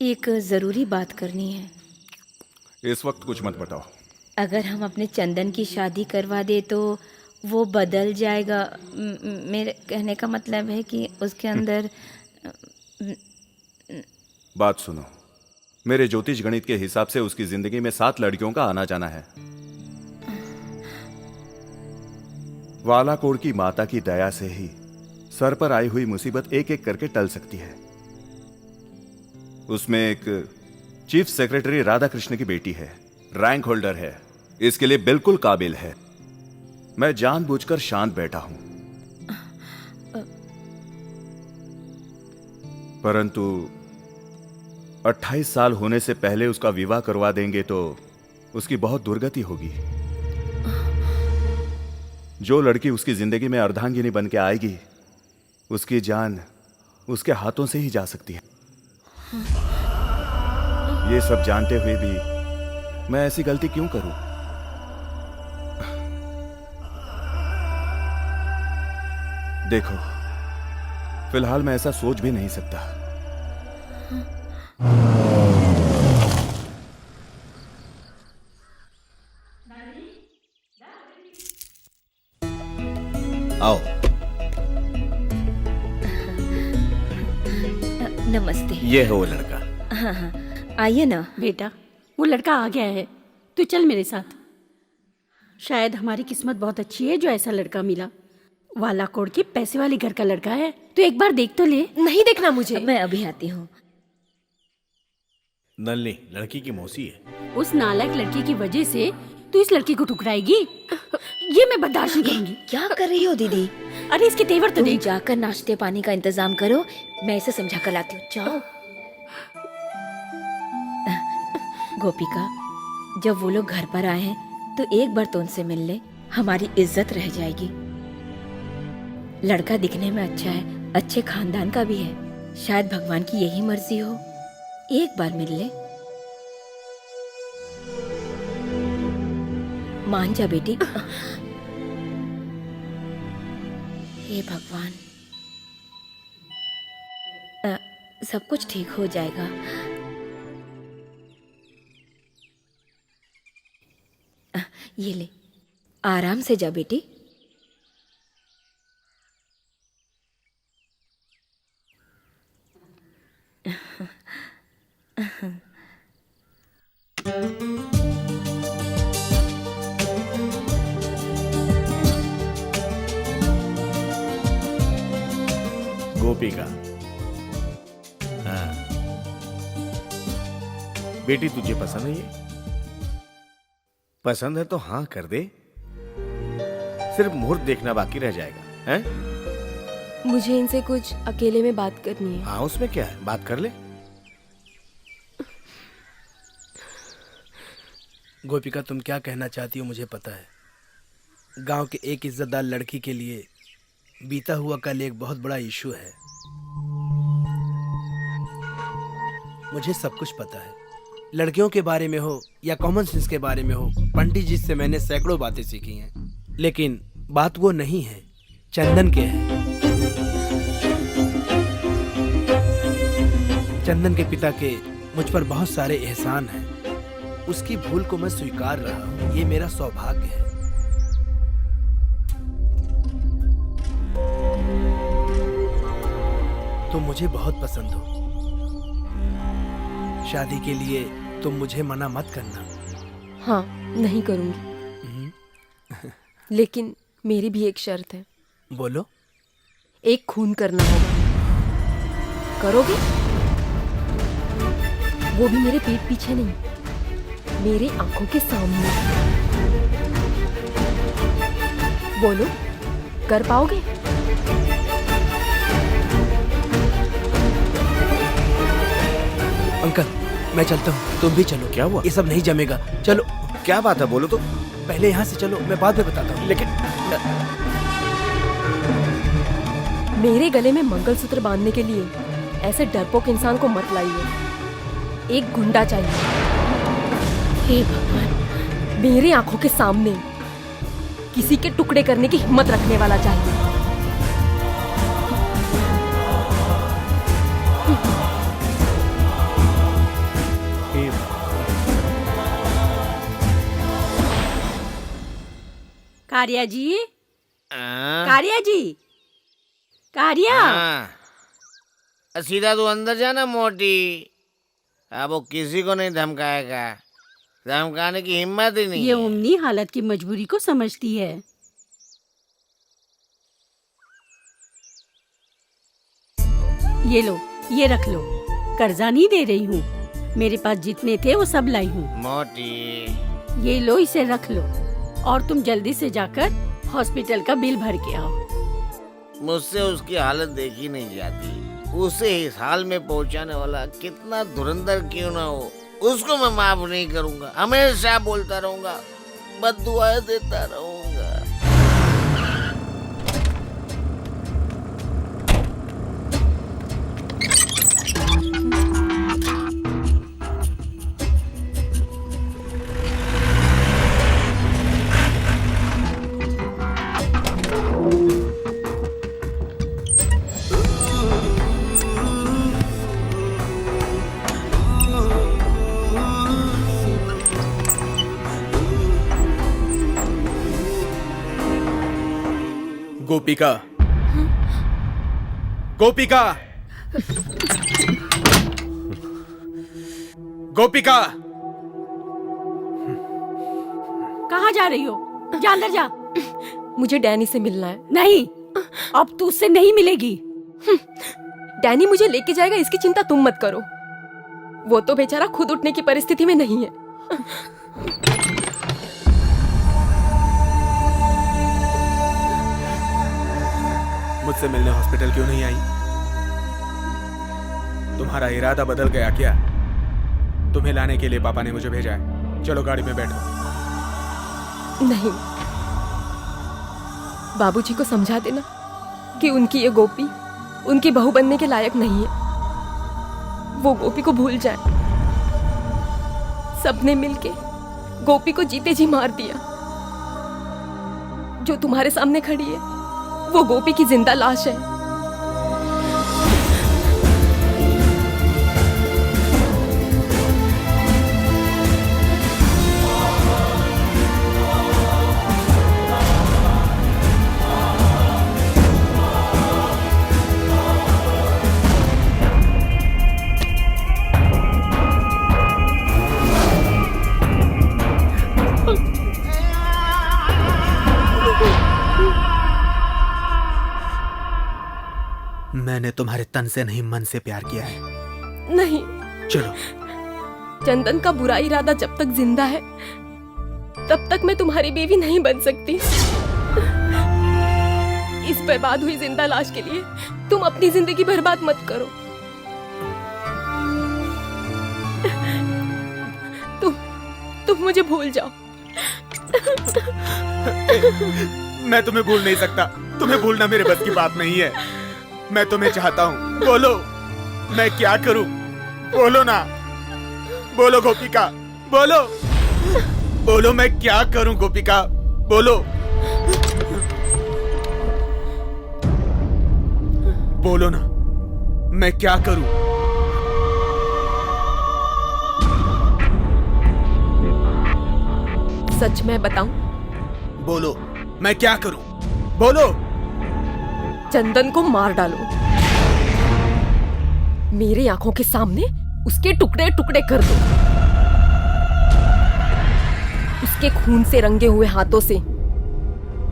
एक ज़रूरी बात करनी है। इस वक्त कुछ मत बताओ। अगर हम अपने चंदन की शादी करवा दे तो वो बदल जाएगा। मेरे कहने का मतलब है कि उसके अंदर बात सुनो, मेरे ज्योतिष गणित के हिसाब से उसकी जिंदगी में 7 लड़कियों का आना जाना है। वालाकोड़ की माता की दया से ही सर पर आई हुई मुसीबत एक एक करके टल सकती है। उसमें एक चीफ सेक्रेटरी राधा कृष्ण की बेटी है, रैंक होल्डर है, इसके लिए बिल्कुल काबिल है। मैं जानबूझकर शांत बैठा हूं, परंतु 28 साल होने से पहले उसका विवाह करवा देंगे तो उसकी बहुत दुर्गति होगी। जो लड़की उसकी जिंदगी में अर्धांगिनी बन के आएगी, उसकी जान उसके हाथों से ही जा सकती है। ये सब जानते हुए भी मैं ऐसी गलती क्यों करूं? देखो, फिलहाल मैं ऐसा सोच भी नहीं सकता। आओ। नमस्ते। ये है वो लड़का। हाँ हाँ, आइए ना। बेटा, वो लड़का आ गया है, तू चल मेरे साथ। शायद हमारी किस्मत बहुत अच्छी है जो ऐसा लड़का मिला। वालाकोड़ के पैसे वाले घर का लड़का है, तू एक बार देख तो ले। नहीं देखना मुझे। मैं अभी आती हूँ। नल्ली लड़की की मौसी है। उस नालायक लड़की की वजह से तू इस लड़की को ठुकराएगी? ये मैं बर्दाश्त नहीं करूंगी। क्या कर रही हो दीदी? अरे इसके तेवर तो तुम देख। जाकर नाश्ते पानी का इंतजाम करो, मैं इसे समझा कर लाती हूँ। जाओ। गोपिका, जब वो लोग घर पर आए हैं तो एक बार तो उनसे मिल ले, हमारी इज्जत रह जाएगी। लड़का दिखने में अच्छा है, अच्छे खानदान का भी है, शायद भगवान की यही मर्जी हो। एक बार मिल ले। मान जा बेटी। हे भगवान, सब कुछ ठीक हो जाएगा। ये ले, आराम से जा बेटी। गोपिका। हाँ। बेटी तुझे पसंद है ये? पसंद है तो हाँ कर दे। सिर्फ मुहूर्त देखना बाकी रह जाएगा, हैं? मुझे इनसे कुछ अकेले में बात करनी है। हाँ, उसमें क्या है, बात कर ले। गोपिका, तुम क्या कहना चाहती हो मुझे पता है। गांव के एक इज्जतदार लड़की के लिए बीता हुआ कल एक बहुत बड़ा इशू है। मुझे सब कुछ पता है, लड़कियों के बारे में हो या कॉमन सेंस के बारे में हो। पंडित जी से मैंने सैकड़ों बातें सीखी हैं, लेकिन बात वो नहीं है, चंदन के है। चंदन के पिता के मुझ पर बहुत सारे एहसान हैं। उसकी भूल को मैं स्वीकार रहा हूं, ये मेरा सौभाग्य है। तुम मुझे बहुत पसंद हो। शादी के लिए तुम मुझे मना मत करना। हाँ, नहीं करूंगी। लेकिन मेरी भी एक शर्त है। बोलो। एक खून करना होगा। करोगे? वो भी मेरे पीठ पीछे नहीं, मेरे आंखों के सामने। बोलो, कर पाओगे? अंकल, मैं चलता हूँ, तुम भी चलो। क्या हुआ? ये सब नहीं जमेगा, चलो। क्या बात है, बोलो तो। पहले यहाँ से चलो, मैं बाद में बताता हूँ। लेकिन मेरे गले में मंगलसूत्र बांधने के लिए ऐसे डरपोक इंसान को मत लाइए। एक गुंडा चाहिए। हे भगवान, मेरे आंखों के सामने किसी के टुकड़े करने की हिम्मत रखने वाला चाहिए। फिर कारिया जी, हाँ? कारिया जी, कारिया। हाँ। सीधा तू अंदर जाना मोटी। अब वो किसी को नहीं धमकाएगा, धमकाने की हिम्मत ही नहीं ये है। उम्नी हालत की मजबूरी को समझती है। ये लो, ये रख लो। कर्जा नहीं दे रही हूँ, मेरे पास जितने थे वो सब लाई हूँ। मोटी, ये लो, इसे रख लो और तुम जल्दी से जाकर हॉस्पिटल का बिल भर के आओ। मुझसे उसकी हालत देखी नहीं जाती। उसे इस हाल में पहुंचाने वाला कितना धुरंधर क्यों ना हो, उसको मैं माफ नहीं करूंगा। हमेशा बोलता रहूंगा, बद्दुआएं देता रहूंगा। गोपिका, गोपिका, गोपिका। कहाँ जा रही हो? जा अंदर जा। मुझे डैनी से मिलना है। नहीं, अब तू उससे नहीं मिलेगी। डैनी मुझे लेके जाएगा, इसकी चिंता तुम मत करो। वो तो बेचारा खुद उठने की परिस्थिति में नहीं है। मुझसे मिलने हॉस्पिटल क्यों नहीं आई? तुम्हारा इरादा बदल गया क्या? तुम्हें लाने के लिए पापा ने मुझे भेजा है। चलो गाड़ी में बैठो। नहीं, बाबूजी को समझा देना कि उनकी ये गोपी उनकी बहू बनने के लायक नहीं है। वो गोपी को भूल जाए। सबने मिलके गोपी को जीते जी मार दिया। जो तुम्हारे सामने खड़ी है वो गोपी की जिंदा लाश है। मैंने तुम्हारे तन से नहीं मन से प्यार किया है। नहीं, चलो। चंदन का बुरा इरादा जब तक जिंदा है तब तक मैं तुम्हारी बीवी नहीं बन सकती। इस बर्बाद हुई जिंदा लाश के लिए तुम अपनी जिंदगी बर्बाद मत करो। तुम मुझे भूल जाओ। मैं तुम्हें भूल नहीं सकता। तुम्हें भूलना मेरे बस की बात नहीं है। मैं तुम्हें चाहता हूँ। बोलो, मैं क्या करूँ? बोलो ना, बोलो गोपिका, बोलो, बोलो, मैं क्या करूँ गोपिका, बोलो, बोलो ना, मैं क्या करूँ? सच में बताऊं? बोलो, मैं क्या करूँ? बोलो। चंदन को मार डालो। मेरी आंखों के सामने उसके टुकड़े टुकड़े कर दो। उसके खून से रंगे हुए हाथों से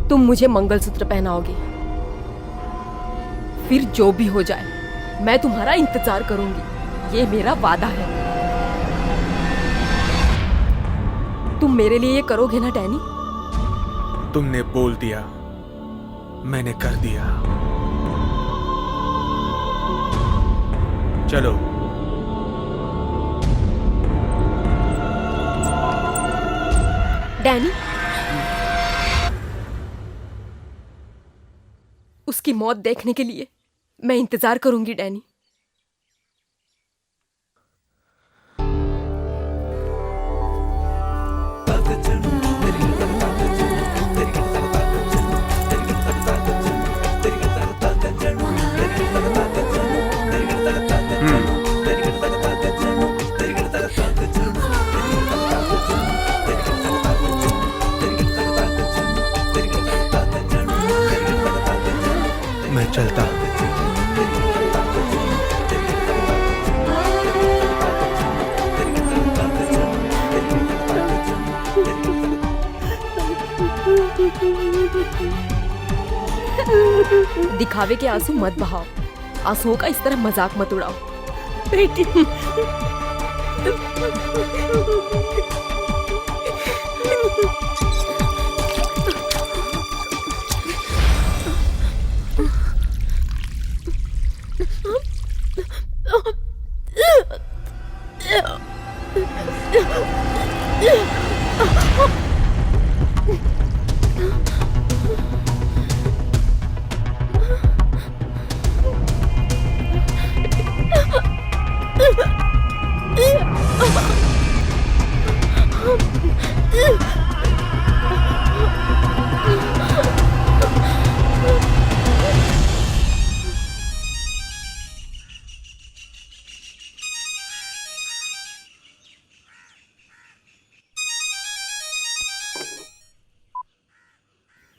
तुम मुझे मंगलसूत्र पहनाओगे। फिर जो भी हो जाए मैं तुम्हारा इंतजार करूंगी। ये मेरा वादा है। तुम मेरे लिए ये करोगे ना डैनी? तुमने बोल दिया, मैंने कर दिया। चलो। डैनी, उसकी मौत देखने के लिए मैं इंतजार करूंगी डैनी। दिखावे के आंसू मत बहाओ, आंसुओं का इस तरह मजाक मत उड़ाओ। बेटी,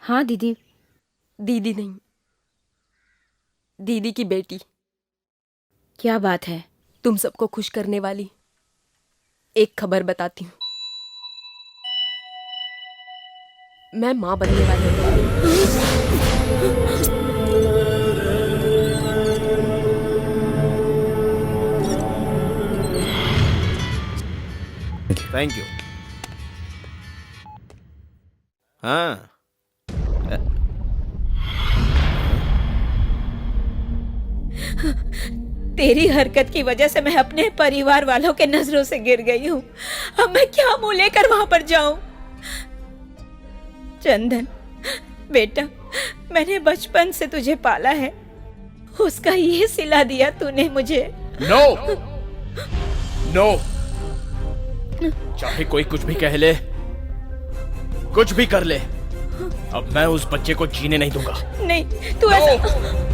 हाँ दीदी। दीदी नहीं, दीदी की बेटी। क्या बात है? तुम सबको खुश करने वाली एक खबर बताती हूँ। मैं माँ बनने वाली हूँ। Thank you. हाँ, तेरी हरकत की वजह से मैं अपने परिवार वालों के नजरों से गिर गई हूँ। अब मैं क्या मुंह लेकर वहां पर जाऊं? चंदन बेटा, मैंने बचपन से तुझे पाला है, उसका ये सिला दिया तूने मुझे। नो नो, चाहे कोई कुछ भी कह ले, कुछ भी कर ले, अब मैं उस बच्चे को जीने नहीं दूंगा। नहीं, तू ऐसा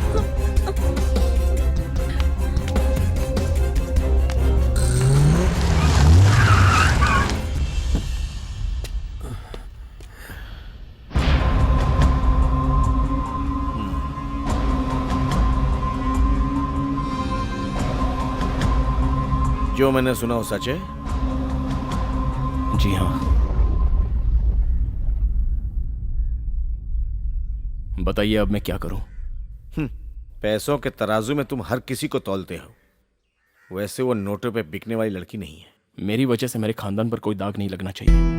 जो मैंने सुना वो सच है? जी हाँ। बताइए अब मैं क्या करूं? पैसों के तराजू में तुम हर किसी को तौलते हो, वैसे वो नोटों पे बिकने वाली लड़की नहीं है। मेरी वजह से मेरे खानदान पर कोई दाग नहीं लगना चाहिए।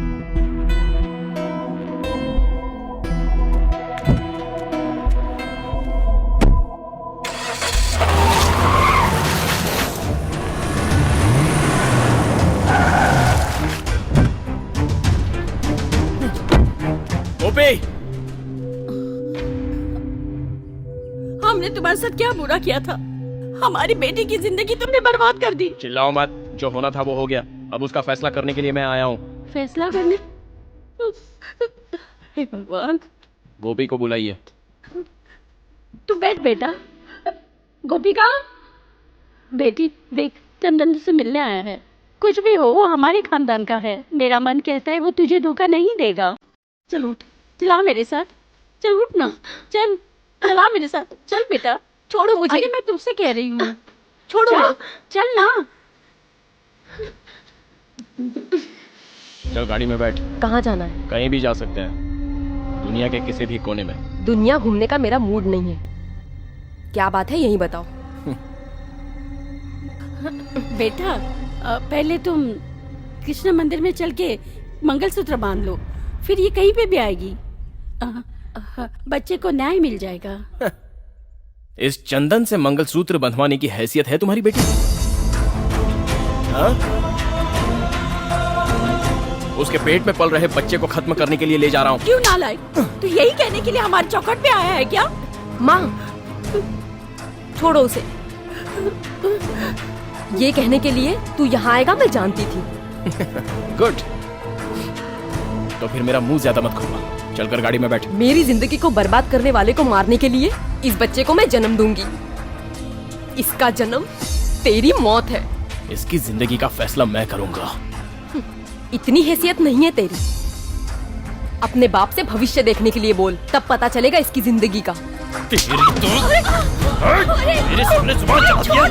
हमने तुम्हारे साथ क्या बुरा किया था? हमारी बेटी की जिंदगी तुमने बर्बाद कर दी। चिल्लाओ मत, जो होना था वो हो गया। अब उसका फैसला करने के लिए मैं आया हूँ। फैसला करने? हे भगवान। गोपी को बुलाइए। तू बैठ बेटा। गोपिका, बेटी देख, चंदन से मिलने आया है। कुछ भी हो, वो हमारे खानदान का है। मेरा मन कहता है वो तुझे धोखा नहीं देगा। चल उठ, चला मेरे साथ। चल उठ ना, चल चला मेरे साथ। चल बेटा, छोड़ो मुझे। अरे मैं तुमसे कह रही हूँ, छोड़ो। चल ना। चल गाड़ी में बैठ। कहाँ जाना है? कहीं भी जा सकते हैं, दुनिया के किसी भी कोने में। दुनिया घूमने का मेरा मूड नहीं है। क्या बात है यही बताओ। बेटा, पहले तुम कृष्ण मंदिर में चल के मंगलसूत्र बांध लो, फिर ये कहीं पे भी आएगी। बच्चे को न्याय मिल जाएगा। इस चंदन से मंगलसूत्र बंधवाने की हैसियत है तुम्हारी बेटी? हाँ? उसके पेट में पल रहे बच्चे को खत्म करने के लिए ले जा रहा हूँ। क्यों नालायक? तू यही कहने के लिए हमारे चौखट पे आया है क्या? माँ, छोड़ो उसे। ये कहने के लिए तू यहाँ आएगा मैं जानती थी। गुड। तो फिर मेरा मुंह ज्यादा मत खोलना। चलकर गाड़ी में बैठ। मेरी जिंदगी को बर्बाद करने वाले को मारने के लिए इस बच्चे को मैं जन्म दूंगी। इसका जन्म तेरी मौत है। इसकी जिंदगी का फैसला मैं करूंगा। इतनी हैसियत नहीं है तेरी। अपने बाप से भविष्य देखने के लिए बोल, तब पता चलेगा इसकी जिंदगी का। तेरी तो मेरे सामने जुबान चलाती है।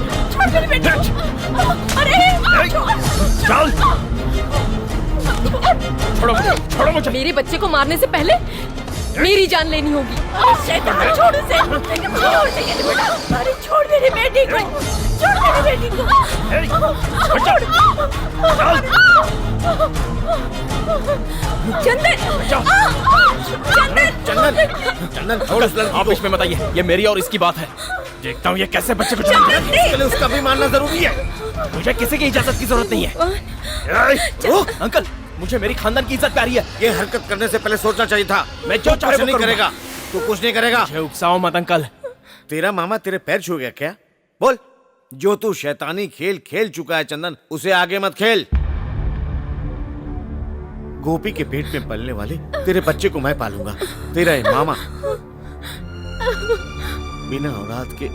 चल, छोड़ो मुझे। मेरे बच्चे को मारने से पहले मेरी जान लेनी होगी। शैतान, छोड़ उसे। छोड़ दे बेटा। अरे छोड़ मेरी बेटी को। छोड़ मेरी बेटी को। चंदन, चंदन, चंदन, छोड़ उस लड़की आप को। इसमें बताइए, ये मेरी और इसकी बात है। देखता हूँ ये कैसे बच्चे को इसके लिए उसका भी मानना जरूरी है। मुझे किसी की इजाजत की जरूरत नहीं है। अंकल, मुझे मेरी खानदान की इज्जत प्यारी है। ये हरकत करने से पहले सोचना चाहिए था। मैं जो चाहे कुछ वो नहीं करूंगा। करेगा, तू कुछ नहीं करेगा। मुझे उकसाओ मत अंकल। तेरा मामा तेरे पैर छू गया क्या? बोल। जो तू शैतानी खेल खेल चुका है चंदन, उसे आगे मत खेल। गोपी के पेट में पलने वाले तेरे बच्चे को मैं पालूंगा। तेरा ये मामा बिना औलाद के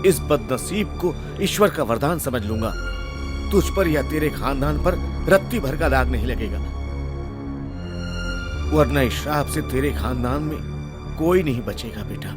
इस बदनसीब को ईश्वर का वरदान समझ लूंगा। तुझ पर या तेरे खानदान पर रत्ती भर का दाग नहीं लगेगा, वरना इस श्राप से तेरे खानदान में कोई नहीं बचेगा बेटा।